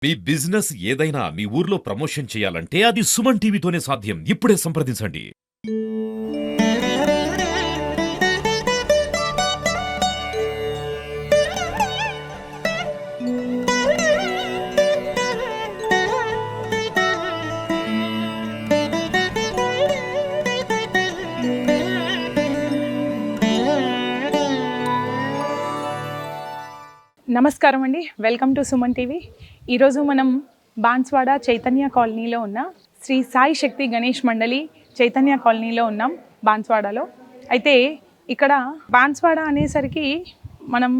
మీ business ఏదైనా మీ ఊర్లో promotion చేయాలంటే అది సుమన్ టీవీతోనే సాధ్యం. ఇప్పుడే సంప్రదించండి. నమస్కారం అండి, వెల్కమ్ టు సుమన్ టీవీ. ఈరోజు మనం బాన్స్వాడ చైతన్య కాలనీలో ఉన్న శ్రీ సాయి శక్తి గణేష్ మండలి చైతన్య కాలనీలో ఉన్నాం బాన్స్వాడలో. అయితే ఇక్కడ బాన్స్వాడ అనేసరికి మనం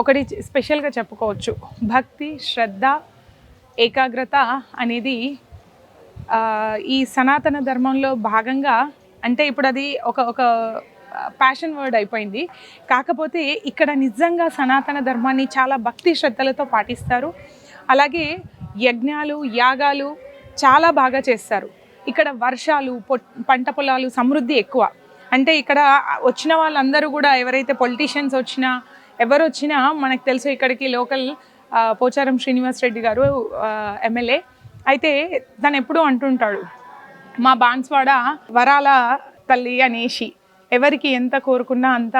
ఒకటి స్పెషల్గా చెప్పుకోవచ్చు. భక్తి, శ్రద్ధ, ఏకాగ్రత అనేది ఈ సనాతన ధర్మంలో భాగంగా, అంటే ఇప్పుడు అది ఒక ప్యాషన్ వర్డ్ అయిపోయింది. కాకపోతే ఇక్కడ నిజంగా సనాతన ధర్మాన్ని చాలా భక్తి శ్రద్ధలతో పాటిస్తారు. అలాగే యజ్ఞాలు, యాగాలు చాలా బాగా చేస్తారు. ఇక్కడ వర్షాలు, పంట పొలాలు, సమృద్ధి ఎక్కువ. అంటే ఇక్కడ వచ్చిన వాళ్ళందరూ కూడా, ఎవరైతే పొలిటీషియన్స్ వచ్చినా, ఎవరు వచ్చినా, మనకు తెలుసు ఇక్కడికి లోకల్ పోచారం శ్రీనివాస్ రెడ్డి గారు ఎమ్మెల్యే. అయితే తను ఎప్పుడూ అంటుంటాడు, మా బాన్స్వాడ వరాల తల్లి అనేసి, ఎవరికి ఎంత కోరుకున్నా అంత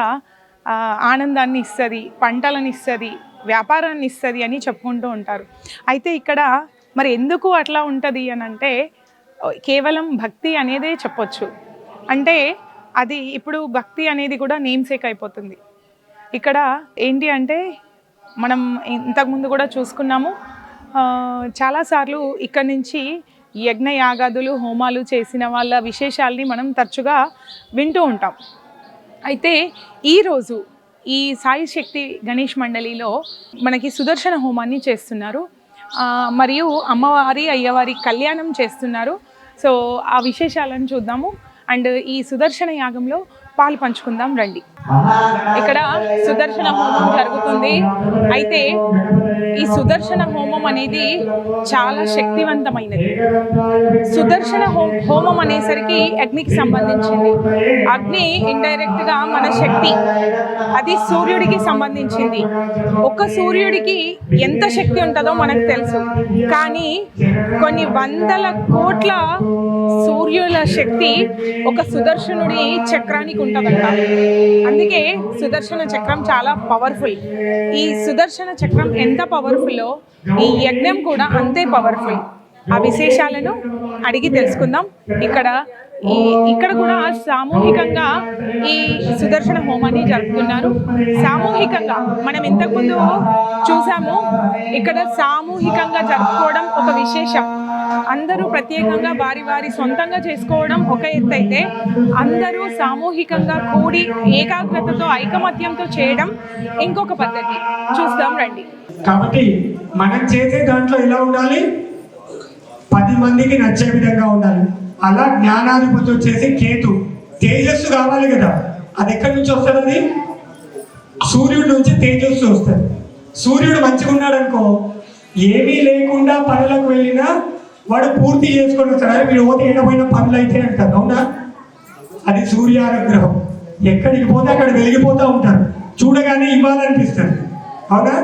ఆనందాన్ని ఇస్తుంది, పంటలను ఇస్తుంది, వ్యాపారాన్ని ఇస్తుంది అని చెప్పుకుంటూ ఉంటారు. అయితే ఇక్కడ మరి ఎందుకు అట్లా ఉంటుంది అని అంటే, కేవలం భక్తి అనేదే చెప్పొచ్చు. అంటే అది ఇప్పుడు భక్తి అనేది కూడా నేమ్ సేక్ అయిపోతుంది. ఇక్కడ ఏంటి అంటే, మనం ఇంతకుముందు కూడా చూసుకున్నాము, చాలాసార్లు ఇక్కడి నుంచి యజ్ఞ యాగాదులు, హోమాలు చేసిన వాళ్ళ విశేషాలని మనం తరచుగా వింటూ ఉంటాం. అయితే ఈరోజు ఈ సాయి శక్తి గణేష్ మండలిలో మనకి సుదర్శన హోమాన్ని చేస్తున్నారు, మరియు అమ్మవారి అయ్యవారి కళ్యాణం చేస్తున్నారు. సో ఆ విశేషాలను చూద్దాము. అండ్ ఈ సుదర్శన యాగంలో పాలు పంచుకుందాం రండి. ఇక్కడ సుదర్శన హోమం జరుగుతుంది. అయితే ఈ సుదర్శన హోమం అనేది చాలా శక్తివంతమైనది. సుదర్శన హోమం అనేసరికి అగ్నికి సంబంధించింది. అగ్ని ఇండైరెక్ట్గా మన శక్తి, అది సూర్యుడికి సంబంధించింది. ఒక సూర్యుడికి ఎంత శక్తి ఉంటుందో మనకు తెలుసు, కానీ కొన్ని వందల కోట్ల సూర్యుల శక్తి ఒక సుదర్శనుడి చక్రానికి ఉంటుందంట. అందుకే సుదర్శన చక్రం చాలా పవర్ఫుల్. ఈ సుదర్శన చక్రం ఎంత పవర్ఫుల్లో ఈ యజ్ఞం కూడా అంతే పవర్ఫుల్. ఆ విశేషాలను అడిగి తెలుసుకుందాం. ఇక్కడ కూడా సామూహికంగా ఈ సుదర్శన హోమాన్ని జరుపుతున్నారు. సామూహికంగా మనం ఇంతకుముందు చూసాము, ఇక్కడ సామూహికంగా జరుపుకోవడం ఒక విశేషం. అందరూ ప్రత్యేకంగా వారి వారి సొంతంగా చేసుకోవడం ఒక ఎత్తు అయితే, అందరూ సామూహికంగా కూడి ఏకాగ్రతతో, ఐకమత్యంతో చేయడం ఇంకొక పద్ధతి. చూద్దాం రండి. కాబట్టి మనం చేసే దాంట్లో ఎలా ఉండాలి, 10 మందికి నచ్చే విధంగా ఉండాలి. అలా జ్ఞానాధిపతి వచ్చేసి కేతు, తేజస్సు కావాలి కదా. అది ఎక్కడి నుంచి వస్తుంది? అది సూర్యుడి నుంచి తేజస్సు వస్తుంది. సూర్యుడు మంచిగా ఉన్నాడు అనుకో, ఏమీ లేకుండా పనులకు వెళ్ళినా వాడు పూర్తి చేసుకొని వస్తాడు. మీరు ఓటు ఏడపోయిన పనులు అయితే అంటారు, అవునా? అది సూర్యానుగ్రహం. ఎక్కడికి పోతే అక్కడ వెలిగిపోతూ ఉంటారు, చూడగానే ఇవ్వాలనిపిస్తుంది, అవునా?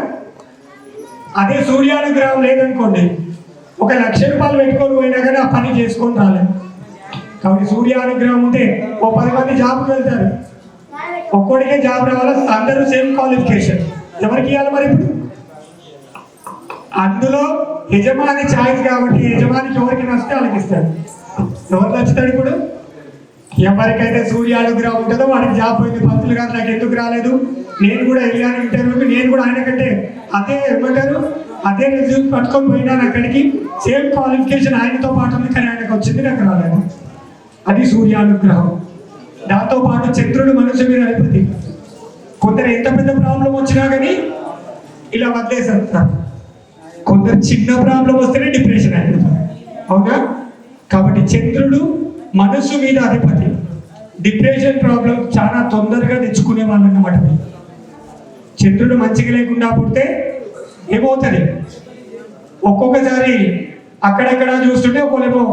అదే సూర్యానుగ్రహం లేదనుకోండి, 1,00,000 రూపాయలు పెట్టుకొని పోయినా కానీ ఆ పని చేసుకొని రాలేదు. కాబట్టి సూర్యానుగ్రహం ఉంటే 10 మంది జాబ్కి వెళ్తారు. ఒక్కొక్కడికే జాబ్ రావాలా, అందరూ సేమ్ క్వాలిఫికేషన్. ఎవరికి ఇవ్వాలి మరి? ఇప్పుడు అందులో యజమాని ఛాయిస్ కాబట్టి, యజమానికి ఎవరికి నచ్చితే వాళ్ళకి ఇస్తాడు. ఎవరు నచ్చుతాడు? ఇప్పుడు ఎవరికైతే సూర్యానుగ్రహం ఉంటుందో వాడికి జాబ్ పోయింది. పంతులు గారు నాకు ఎందుకు రాలేదు, నేను కూడా వెళ్ళాను ఇంటర్వ్యూకి, నేను కూడా ఆయన కంటే అదే ఏమంటారు, అదే రిజ్యూమ్ పట్టుకొని పోయినాను అక్కడికి, సేమ్ క్వాలిఫికేషన్ ఆయనతో పాటు ఉంది, కానీ ఆయనకు వచ్చింది, నాకు రాలేదు. అది సూర్యానుగ్రహం. దాంతో పాటు చంద్రుడు మనసు మీద అధిపతి. కొందరు ఎంత పెద్ద ప్రాబ్లం వచ్చినా కానీ ఇలా వదిలేసేస్తారు. కొందరు చిన్న ప్రాబ్లం వస్తేనే డిప్రెషన్ అయిపోతారు, అవునా? కాబట్టి చంద్రుడు మనస్సు మీద అధిపతి. డిప్రెషన్ ప్రాబ్లం చాలా తొందరగా తెచ్చుకునే వాళ్ళు అన్నమాట. చంద్రుడు మంచిగా లేకుండా పుడితే ఏమవుతుంది? ఒక్కొక్కసారి అక్కడెక్కడ చూస్తుంటే ఒకళ్ళేమో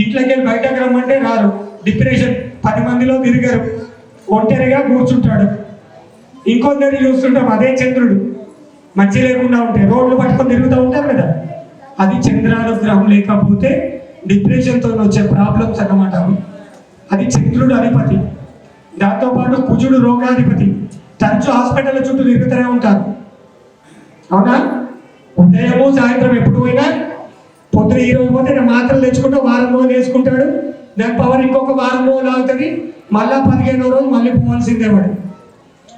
ఇంట్లోకి వెళ్ళి బయటకు రమ్మంటే రారు, డిప్రెషన్, 10 మందిలో తిరిగారు, ఒంటరిగా కూర్చుంటాడు. ఇంకొందరిని చూస్తుంటాం, అదే చంద్రుడు మంచి లేకుండా ఉంటే రోడ్లు పట్టుకొని తిరుగుతూ ఉంటారు కదా, అది చంద్రానుగ్రహం లేకపోతే డిప్రెషన్తో వచ్చే ప్రాబ్లమ్స్ అన్నమాట అవి. అది చంద్రుడు అధిపతి. దాంతోపాటు కుజుడు రోగాధిపతి. తరచు హాస్పిటల్ చుట్టూ తిరుగుతూనే ఉంటారు. అవునా? ఉదయము సాయంత్రం ఎప్పుడు పోయినా పొద్దున ఈ రోజు పోతే మాత్రలు తెచ్చుకుంటూ వారం రోజులు వేసుకుంటాడు. దాని పవర్ ఇంకొక వారం రోజులు అవుతుంది. మళ్ళా 15వ రోజు మళ్ళీ పోవాల్సిందే వాడు.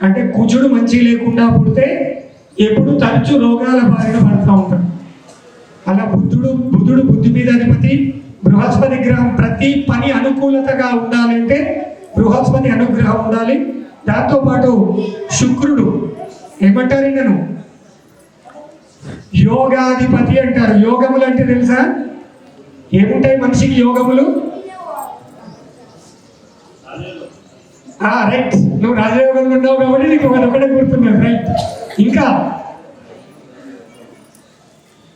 అంటే కుజుడు మంచి లేకుండా పుడితే ఎప్పుడు తరచు రోగాల బారిన పడుతూ ఉంటాడు. అలా బుధుడు బుద్ధి మీద అధిపతి. బృహస్పతి గ్రహం ప్రతి పని అనుకూలతగా ఉండాలంటే బృహస్పతి అనుగ్రహం ఉండాలి. దాంతోపాటు శుక్రుడు ఏమంటారు నేను యోగాధిపతి అంటారు. యోగములు అంటే తెలుసా? ఏముంటాయి మనిషికి యోగములు? రైట్, నువ్వు రాజయోగంలో ఉన్నావు కాబట్టి నీకు ఒకటే గుర్తున్నావు. రైట్, ఇంకా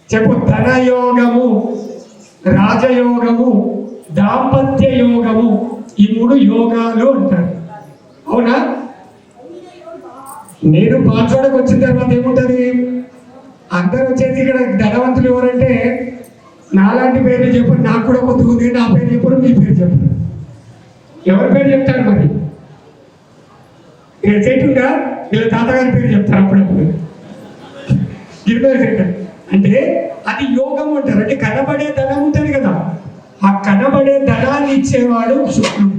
చెప్పు. ధనయోగము, రాజయోగము, దాంపత్య యోగము, ఈ 3 యోగాలు అంటారు. అవునా? నేను బాన్స్వాడకు వచ్చిన తర్వాత ఏముంటుంది, అందరూ వచ్చేసి ఇక్కడ ధనవంతులు ఎవరంటే నాలాంటి పేర్లు చెప్పరు. నాకు కూడా కొద్దిగా ఉంది, నా పేరు చెప్పరు, మీ పేరు చెప్పరు. ఎవరి పేరు చెప్తారు మరి? ఇక్కడ చేయకుండా వీళ్ళ తాతగారి పేరు చెప్తారు అప్పుడప్పుడు. అంటే అది యోగం అంటారు. అంటే కనబడే ధనం ఉంటుంది కదా, ఆ కనబడే ధనాన్ని ఇచ్చేవాడు శుక్రుడు.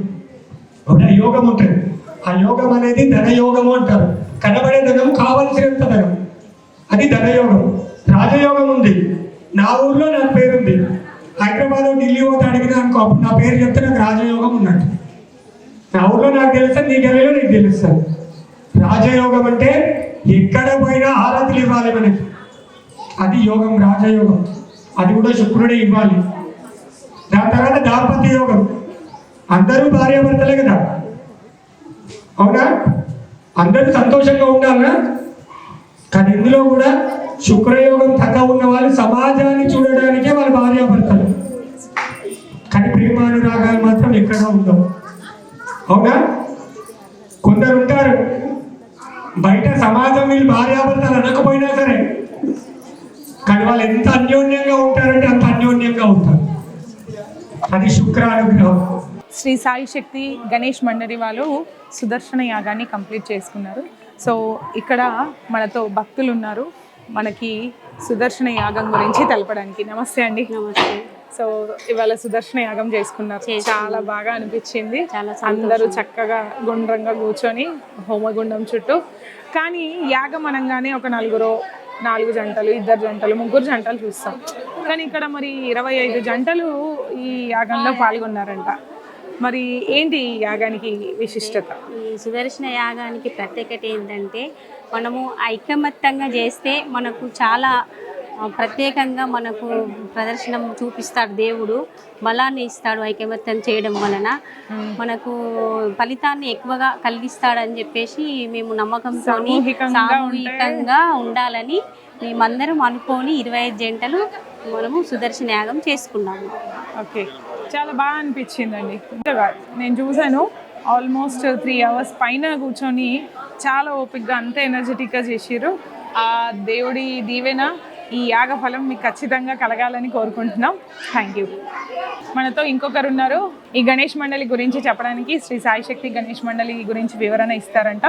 అవునా? యోగం ఉంటుంది. ఆ యోగం అనేది ధనయోగము అంటారు. కనబడే ధనం, కావలసినంత ధనం, అది ధనయోగం. రాజయోగం ఉంది. నా ఊర్లో నాకు పేరుంది. హైదరాబాద్ ఢిల్లీ పోతే అడిగినా అనుకో, అప్పుడు నా పేరు చెప్తే నాకు రాజయోగం ఉన్నట్టు. నా ఊర్లో నాకు తెలుస్తుంది, నీ గల్లీలో నీకు తెలుస్తుంది. రాజయోగం అంటే ఎక్కడ పోయినా హారతులు ఇవ్వాలి మనకి, అది యోగం, రాజయోగం. అది కూడా శుక్రుడే ఇవ్వాలి. దాని తర్వాత దాంపత్య యోగం. అందరూ భార్యాభర్తలే కదా, అవునా? అందరూ సంతోషంగా ఉండాలనా? కానీ ఇందులో కూడా శుక్రయోగం తగ్గ ఉన్న వాళ్ళు సమాజాన్ని చూడడానికే వాళ్ళ భార్యాభర్తలు, కానీ ప్రేమానురాగాలు మాత్రం ఎక్కడా ఉండవు. అవునా? కొందరు ఉంటారు బయట సమాజం వీళ్ళు భార్యాభర్తలు అనకపోయినా సరే, కానీ వాళ్ళు ఎంత అన్యోన్యంగా ఉంటారంటే అంత అన్యోన్యంగా ఉంటారు. అది శుక్రానుగ్రహం. శ్రీ సాయి శక్తి గణేష్ మండలి వాళ్ళు సుదర్శన యాగాన్ని కంప్లీట్ చేసుకున్నారు. సో ఇక్కడ మనతో భక్తులు ఉన్నారు మనకి సుదర్శన యాగం గురించి తెలపడానికి. నమస్తే అండి. నమస్తే. సో ఇవాళ సుదర్శన యాగం చేసుకున్నారు, చాలా బాగా అనిపించింది. అందరూ చక్కగా గుండ్రంగా కూర్చొని హోమగుండం చుట్టూ. కానీ యాగం అనగానే ఒక 4 జంటలు, 2 జంటలు, 3 జంటలు చూస్తాం. కానీ ఇక్కడ మరి 25 జంటలు ఈ యాగంలో పాల్గొన్నారంట. మరి ఏంటి ఈ యాగానికి విశిష్టత? ఈ సుదర్శన యాగానికి ప్రత్యేకత ఏంటంటే, మనము ఐకమత్యంగా చేస్తే మనకు చాలా ప్రత్యేకంగా మనకు ప్రదర్శనం చూపిస్తాడు దేవుడు, బలాన్ని ఇస్తాడు. ఐకమత్యం చేయడం వలన మనకు ఫలితాన్ని ఎక్కువగా కలిగిస్తాడని చెప్పేసి మేము నమ్మకంతో సామూహికంగా ఉండాలని మేమందరం అనుకొని 25 జంటలు మనము సుదర్శన యాగం చేసుకున్నాము. ఓకే, చాలా బాగా అనిపించిందండి. నేను చూశాను, ఆల్మోస్ట్ 3 అవర్స్ పైన కూర్చొని చాలా ఓపిక్గా అంత ఎనర్జెటిక్గా చేసిర్రు. ఆ దేవుడి దీవెన, ఈ యాగ ఫలం మీకు ఖచ్చితంగా కలగాలని కోరుకుంటున్నాం. Thank you. మనతో ఇంకొకరు ఉన్నారు. ఈ గణేష్ మండలి గురించి చెప్పడానికి శ్రీ సాయి శక్తి గణేష్ మండలి గురించి వివరణ ఇస్తారంట.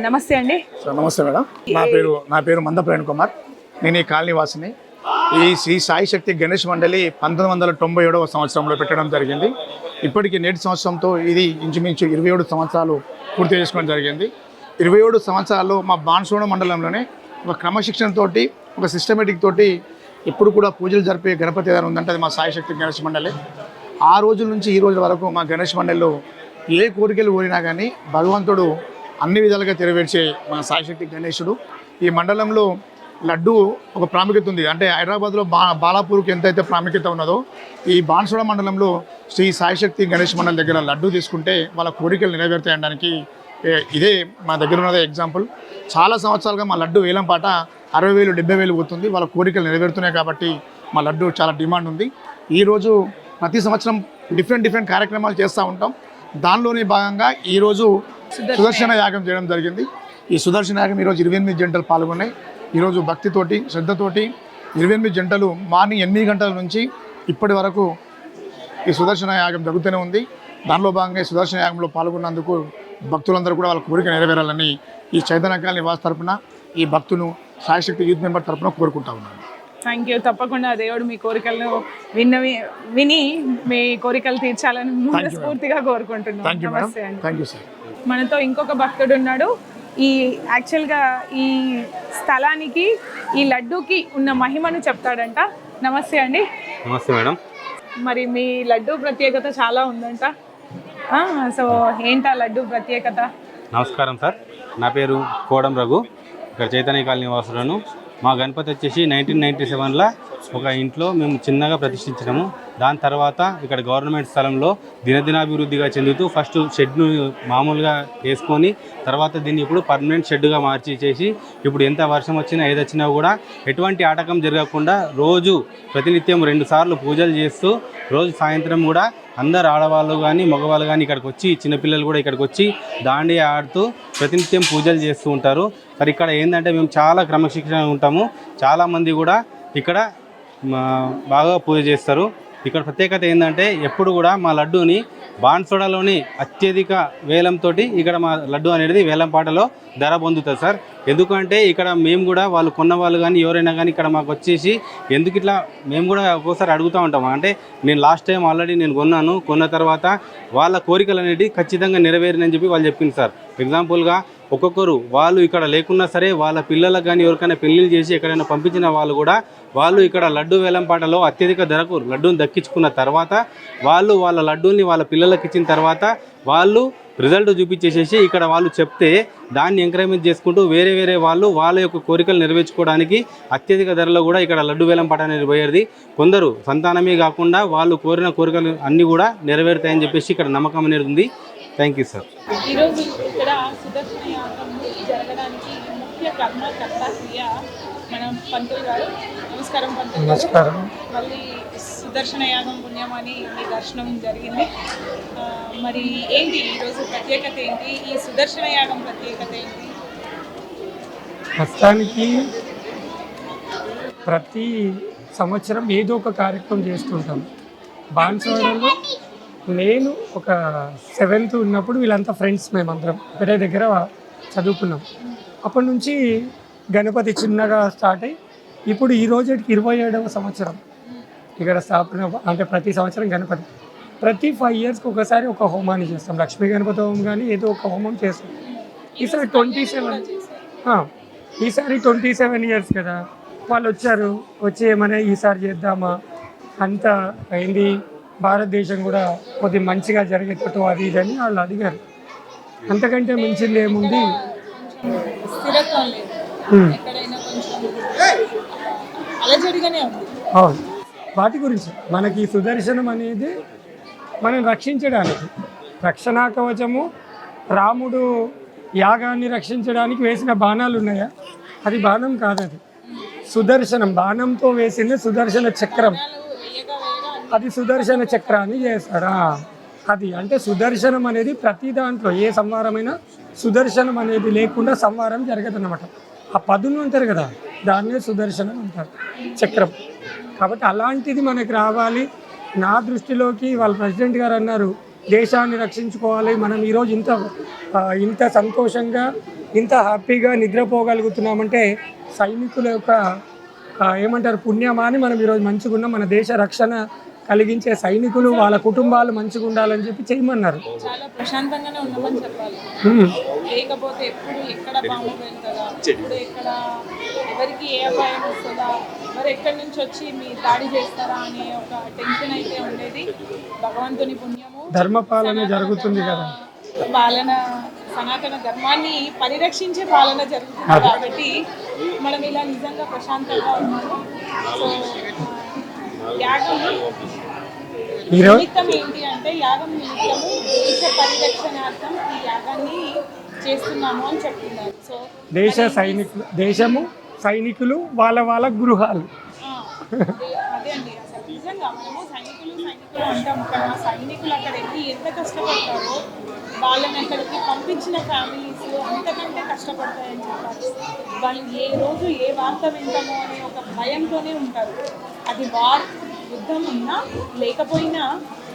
నమస్తే అండి. నమస్తే మేడం. నా పేరు మంద ప్రేణ్ కుమార్. నేను ఈ కాలనీ వాసిని. ఈ శ్రీ సాయి శక్తి గణేష్ మండలి 1997వ సంవత్సరంలో పెట్టడం జరిగింది. ఇప్పటికి నేటి సంవత్సరంతో ఇది ఇంచుమించు 27 సంవత్సరాలు పూర్తి చేసుకోవడం జరిగింది. 27 సంవత్సరాల్లో మా బాన్స్వాడ మండలంలోనే ఒక క్రమశిక్షణతోటి, ఒక సిస్టమేటిక్ తోటి ఎప్పుడు కూడా పూజలు జరిపే గణపతి ఏదైనా ఉందంటే అది మా సాయి శక్తి గణేష్ మండలి. ఆ రోజుల నుంచి ఈ రోజు వరకు మా గణేష్ మండలిలో ఏ కోరికలు కోరినా కానీ భగవంతుడు అన్ని విధాలుగా నెరవేర్చే మా సాయి శక్తి గణేశుడు. ఈ మండలంలో లడ్డు ఒక ప్రాముఖ్యత ఉంది. అంటే హైదరాబాద్లో బాలాపూర్కి ఎంతైతే ప్రాముఖ్యత ఉన్నదో, ఈ బాన్స్వాడ మండలంలో శ్రీ సాయి శక్తి గణేష్ మండలి దగ్గర లడ్డు తీసుకుంటే వాళ్ళ కోరికలు నెరవేరుతాయనడానికి ఇదే మా దగ్గర ఉన్నదే ఎగ్జాంపుల్. చాలా సంవత్సరాలుగా మా లడ్డు వేలం పాట 60,000 70,000 పోతుంది. వాళ్ళ కోరికలు నెరవేరుతున్నాయి కాబట్టి మా లడ్డు చాలా డిమాండ్ ఉంది. ఈరోజు ప్రతి సంవత్సరం డిఫరెంట్ కార్యక్రమాలు చేస్తూ ఉంటాం. దానిలోని భాగంగా ఈరోజు సుదర్శన యాగం చేయడం జరిగింది. ఈ సుదర్శన యాగం ఈరోజు 28 జంటలు పాల్గొన్నాయి. ఈరోజు భక్తితోటి, శ్రద్ధతోటి 28 జంటలు మార్నింగ్ 8 గంటల నుంచి ఇప్పటి వరకు ఈ సుదర్శన యాగం జరుగుతూనే ఉంది. దానిలో భాగంగా ఈ సుదర్శన యాగంలో పాల్గొన్నందుకు భక్తులందరూ కూడా వాళ్ళ కోరిక నెరవేరాలని ఈ చైతన్య కాలనీ నివాస్ తరపున ఈ భక్తును సాయిశక్తి యూత్ మెంబర్ తరపున కోరుకుంటా ఉన్నాను. Thank you. తప్పకుండా దేవుడు మీ కోరికలను విని మీ కోరికలు తీర్చాలని మనస్ఫూర్తిగా కోరుకుంటున్నాను. నమస్తే అండి. Thank you sir. మనతో ఇంకొక భక్తుడు ఉన్నాడు. ఈ యాక్చువల్గా ఈ స్థలానికి ఈ లడ్డూకి ఉన్న మహిమను చెప్తాడంట. నమస్తే అండి. నమస్తే మేడం. మరి మీ లడ్డూ ప్రత్యేకత చాలా ఉందంట. సో ఏంటా లడ్డూ ప్రత్యేకత? నమస్కారం సార్, నా పేరు కోడం రఘు, ఇక్కడ చైతన్య కాలనీ వాసులను. మా గణపతి వచ్చేసి 1997లో ఒక ఇంట్లో మేము చిన్నగా ప్రతిష్ఠించినాము. దాని తర్వాత ఇక్కడ గవర్నమెంట్ స్థలంలో దినదినాభివృద్ధిగా చెందుతూ ఫస్ట్ షెడ్ను మామూలుగా వేసుకొని తర్వాత దీన్ని ఇప్పుడు పర్మనెంట్ షెడ్గా మార్చి చేసి ఇప్పుడు ఎంత వర్షం వచ్చినా ఏదొచ్చినా కూడా ఎటువంటి ఆటకం జరగకుండా రోజు ప్రతినిత్యం 2 సార్లు పూజలు చేస్తూ రోజు సాయంత్రం కూడా అందరు ఆడవాళ్ళు కానీ మగవాళ్ళు కానీ ఇక్కడికి వచ్చి చిన్నపిల్లలు కూడా ఇక్కడికి వచ్చి దాండియా ఆడుతూ ప్రతినిత్యం పూజలు చేస్తూ ఉంటారు. మరి ఇక్కడ ఏంటంటే మేము చాలా క్రమశిక్షణగా ఉంటాము. చాలామంది కూడా ఇక్కడ బాగా పూజ చేస్తారు. ఇక్కడ ప్రత్యేకత ఏంటంటే ఎప్పుడు కూడా మా లడ్డూని బాన్సోడాలోని అత్యధిక వేలంతో ఇక్కడ మా లడ్డు అనేది వేలంపాటలో ధర పొందుతుంది సార్. ఎందుకంటే ఇక్కడ మేము కూడా వాళ్ళు కొన్న వాళ్ళు కానీ ఎవరైనా కానీ ఇక్కడ మాకు వచ్చేసి ఎందుకు ఇట్లా మేము కూడా ఒక్కోసారి అడుగుతూ ఉంటాము. అంటే నేను లాస్ట్ టైం ఆల్రెడీ నేను కొన్న తర్వాత వాళ్ళ కోరికలు అనేవి ఖచ్చితంగా నెరవేరినని చెప్పి వాళ్ళు చెప్పింది సార్. ఎగ్జాంపుల్గా ఒక్కొక్కరు వాళ్ళు ఇక్కడ లేకున్నా సరే వాళ్ళ పిల్లలకు కానీ ఎవరికైనా పెళ్ళిళ్ళు చేసి ఎక్కడైనా పంపించిన వాళ్ళు కూడా వాళ్ళు ఇక్కడ లడ్డు వేలంపాటలో అత్యధిక ధరకు లడ్డూని దక్కించుకున్న తర్వాత వాళ్ళు వాళ్ళ లడ్డూని వాళ్ళ పిల్లలకి ఇచ్చిన తర్వాత వాళ్ళు రిజల్ట్ చూపించేసేసి ఇక్కడ వాళ్ళు చెప్తే దాన్ని ఎంకరేజ్మెంట్ చేసుకుంటూ వేరే వాళ్ళు వాళ్ళ యొక్క కోరికలు నెరవేర్చుకోవడానికి అత్యధిక ధరలో కూడా ఇక్కడ లడ్డు వేలంపాట అనేది పోయేది. కొందరు సంతానమే కాకుండా వాళ్ళు కోరిన కోరికలు అన్నీ కూడా నెరవేరుతాయని చెప్పేసి ఇక్కడ నమ్మకం అనేది ఉంది. Thank you sir. ఈరోజు ఇక్కడ సుదర్శన యాగం జరగడానికి ముఖ్య కర్మకర్త క్రియ మన పంతులు గారు. నమస్కారం పంతులు గారు. నమస్కారం. మళ్ళీ సుదర్శన యాగం పుణ్యమని మీ దర్శనం జరిగింది. మరి ఏంటి ఈరోజు ప్రత్యేకత ఏంటి? ఈ సుదర్శన యాగం ప్రత్యేకత ఏంటి? ప్రస్తుతానికి ప్రతి సంవత్సరం ఏదో ఒక కార్యక్రమం చేస్తుంటాం. బాన్స్వాడలో నేను ఒక 7th ఉన్నప్పుడు వీళ్ళంతా ఫ్రెండ్స్, మేమందరం వేరే దగ్గర చదువుకున్నాం. అప్పటి నుంచి గణపతి చిన్నగా స్టార్ట్ అయ్యి ఇప్పుడు ఈ రోజుకి 27వ సంవత్సరం ఇక్కడ స్థాపన. అంటే ప్రతి సంవత్సరం గణపతి ప్రతి 5 yearsకి ఒకసారి ఒక హోమాన్ని చేస్తాం. లక్ష్మీ గణపతి హోమం కానీ ఏదో ఒక హోమం చేస్తాం. ఈసారి 27 years కదా. వాళ్ళు వచ్చి ఏమైనా ఈసారి చేద్దామా, అంతా అయింది, భారతదేశం కూడా కొద్ది మంచిగా జరిగేటట్టు అది ఇది అని వాళ్ళు అడిగారు. అంతకంటే మించింది ఏముంది? స్థిరత్వం లేదు, ఎక్కడైనా కొంచెం అలజడిగానే ఉంది. అవును, వాటి గురించి మనకి సుదర్శనం అనేది మనం రక్షించడానికి రక్షణా కవచము. రాముడు యాగాన్ని రక్షించడానికి వేసిన బాణాలు ఉన్నాయా? అది బాణం కాదు, అది సుదర్శనం. బాణంతో వేసింది సుదర్శన చక్రం. అది సుదర్శన చక్రాన్ని చేస్తాడా? అది అంటే సుదర్శనం అనేది ప్రతి దాంట్లో ఏ సంవారమైనా సుదర్శనం అనేది లేకుండా సంవారం జరగదు అన్నమాట. ఆ పదులు ఉంటారు కదా, దాన్నే సుదర్శనం అంటారు, చక్రం. కాబట్టి అలాంటిది మనకి రావాలి. నా దృష్టిలోకి వాళ్ళ ప్రెసిడెంట్ గారు అన్నారు, దేశాన్ని రక్షించుకోవాలి. మనం ఈరోజు ఇంత సంతోషంగా ఇంత హ్యాపీగా నిద్రపోగలుగుతున్నామంటే సైనికుల యొక్క ఏమంటారు పుణ్యమా అని మనం ఈరోజు మంచిగా ఉన్నాం. మన దేశ రక్షణ కలిగించే సైనికులు వాళ్ళ కుటుంబాలు మంచిగా ఉండాలని చెప్పి చేయమన్నారు. చాలా ప్రశాంతంగానే ఉన్నామని చెప్పాలి. లేకపోతే ఎప్పుడు ఎక్కడ బాంబు వెళ్తుందా, ఎప్పుడు ఎక్కడ ఎవరికి ఏ అపాయం వస్తుందా, మరి ఎక్కడి నుంచి వచ్చి మీ దాడి చేస్తారా అనే ఒక టెన్షన్ అయితే ఉండేది. భగవంతుని పుణ్యము, ధర్మపాలన జరుగుతుంది కదా, పాలన సనాతన ధర్మాన్ని పరిరక్షించే పాలన జరుగుతుంది. కాబట్టి మనం ఇలా నిజంగా ప్రశాంతంగా ఉన్నాము. సో యాగం నిమిత్తం ఏంటి అంటే, యాగం నిమిత్తము దేశ పరిరక్షణార్థం ఈ యాగాన్ని చేస్తున్నాము అని చెప్తున్నారు. సో దేశము, సైనికులు, వాళ్ళ గృహాలు. అదే అండి, అసలు నిజంగా మనము సైనికులు అంటాం, కానీ ఆ సైనికులు అక్కడ వెళ్ళి ఎంత కష్టపడతారో వాళ్ళని అక్కడికి పంపించిన ఫ్యామిలీస్ అంతకంటే కష్టపడతాయని చెప్పాలి. వాళ్ళు ఏ రోజు ఏ వార్త వింటామో అనే ఒక భయంతోనే ఉంటారు. అది యుద్ధం ఉన్నా లేకపోయినా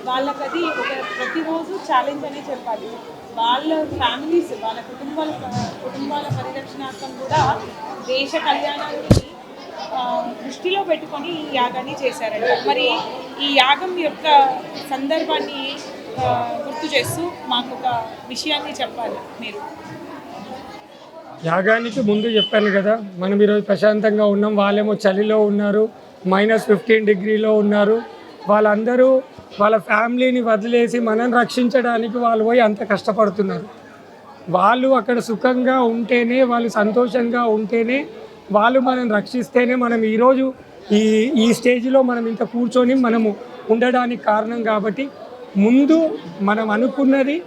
వాళ్ళకి అది ఒక ప్రతిరోజు ఛాలెంజ్ అనే చెప్పాలి. వాళ్ళ ఫ్యామిలీస్ వాళ్ళ కుటుంబాల పరిరక్షణార్థం కూడా దేశ కళ్యాణాన్ని దృష్టిలో పెట్టుకొని ఈ యాగాన్ని చేశారంట. మరి ఈ యాగం యొక్క సందర్భాన్ని గుర్తు చేస్తూ మాకు ఒక విషయాన్ని చెప్పాలి మీరు. యాగానికి ముందు చెప్పాను కదా, మనం ఈరోజు ప్రశాంతంగా ఉన్నాం, వాళ్ళేమో చలిలో ఉన్నారు, -15 డిగ్రీలో ఉన్నారు. వాళ్ళందరూ వాళ్ళ ఫ్యామిలీని వదిలేసి మనం రక్షించడానికి వాళ్ళు పోయి అంత కష్టపడుతున్నారు. వాళ్ళు అక్కడ సుఖంగా ఉంటేనే, వాళ్ళు సంతోషంగా ఉంటేనే, వాళ్ళు మనం రక్షిస్తేనే మనం ఈరోజు ఈ స్టేజ్లో మనం ఇంత కూర్చొని మనము ఉండడానికి కారణం. కాబట్టి ముందు మనం అనుకున్నది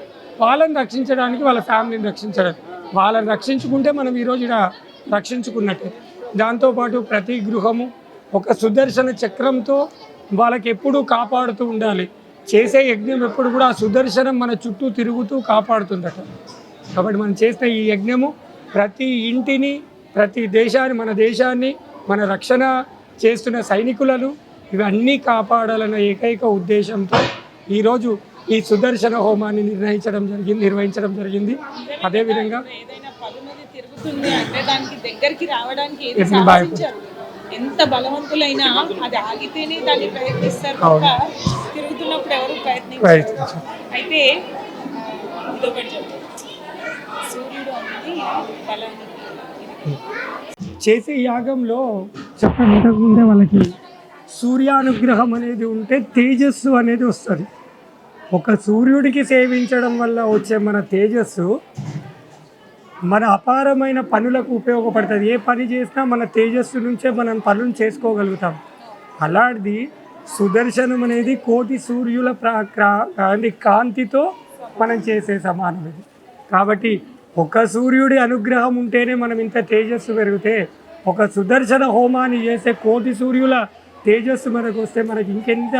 వాళ్ళని రక్షించడానికి, వాళ్ళ ఫ్యామిలీని రక్షించడానికి. వాళ్ళని రక్షించుకుంటే మనం ఈరోజు ఇక్కడ రక్షించుకున్నట్టే. దాంతోపాటు ప్రతి గృహము ఒక సుదర్శన చక్రంతో వాళ్ళకి ఎప్పుడూ కాపాడుతూ ఉండాలి. చేసే యజ్ఞం ఎప్పుడు కూడా ఆ సుదర్శనం మన చుట్టూ తిరుగుతూ కాపాడుతుందట. కాబట్టి మనం చేసిన ఈ యజ్ఞము ప్రతి ఇంటిని, ప్రతి దేశాన్ని, మన దేశాన్ని, మన రక్షణ చేస్తున్న సైనికులను ఇవన్నీ కాపాడాలన్న ఏకైక ఉద్దేశంతో ఈరోజు ఈ సుదర్శన హోమాన్ని నిర్వహించడం జరిగింది. అదేవిధంగా ఏదైనా పదునది తిరుగుతుంది అంటే దానికి దగ్గరికి రావడానికి ఏది సాధించారు. ఎంత బలవంతులైనా అది ఆగితేనే దాన్ని ప్రయత్నిస్తారు తప్ప తిరుగుతున్నప్పుడు ఎవరు ప్రయత్నించారు. అయితే ఇదొకటి చెప్తారు, సూర్యుడు అనేది బలానికి చేసే యాగంలో చెప్పకుంటే వాళ్ళకి సూర్యానుగ్రహం అనేది ఉంటే తేజస్సు అనేది వస్తుంది. ఒక సూర్యుడికి సేవించడం వల్ల వచ్చే మన తేజస్సు మన అపారమైన పనులకు ఉపయోగపడుతుంది. ఏ పని చేసినా మన తేజస్సు నుంచే మనం పనులు చేసుకోగలుగుతాం. అలాంటిది సుదర్శనం అనేది కోటి సూర్యుల కాంతితో మనం చేసే సమానం ఇది. కాబట్టి ఒక సూర్యుడి అనుగ్రహం ఉంటేనే మనం ఇంత తేజస్సు పెరిగితే, ఒక సుదర్శన హోమాన్ని చేసే కోటి సూర్యుల తేజస్సు మనకు వస్తే మనకి ఇంకెంత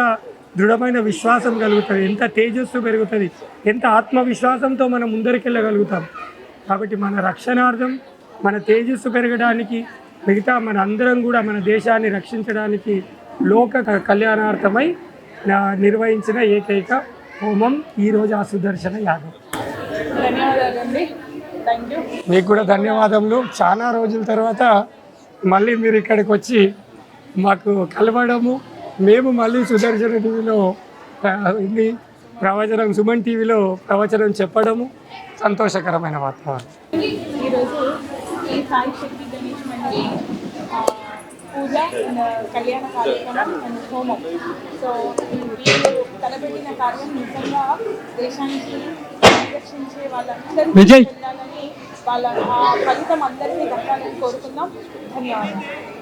దృఢమైన విశ్వాసం కలుగుతుంది, ఎంత తేజస్సు పెరుగుతుంది, ఎంత ఆత్మవిశ్వాసంతో మనం ముందరికెళ్ళగలుగుతాం. కాబట్టి మన రక్షణార్థం, మన తేజస్సు పెరగడానికి, మిగతా మన అందరం కూడా మన దేశాన్ని రక్షించడానికి లోక కళ్యాణార్థమై నిర్వహించిన ఏకైక హోమం ఈరోజు ఆ సుదర్శన యాగం. ధన్యవాదాలండి. Thank you. మీకు కూడా ధన్యవాదములు. చాలా రోజుల తర్వాత మళ్ళీ మీరు ఇక్కడికి వచ్చి మాకు కలవడము, మేము మళ్ళీ సుదర్శన టీవీలో ప్రవచనం, సుమన్ టీవీలో ప్రవచనం చెప్పడము సంతోషకరమైన వాతావరణం. ఈరోజు ఈ సాయి శక్తి గణేష్ మండలి పూజ, కళ్యాణ కార్యక్రమం అండ్ హోమం. సో వీళ్ళు తలపెట్టిన కార్యం నిజంగా దేశానికి సంరక్షించే వాళ్ళందరినీ వెళ్ళాలని, వాళ్ళ ఆ ఫలితం అందరినీ దక్కాలని కోరుకుందాం. ధన్యవాదాలు.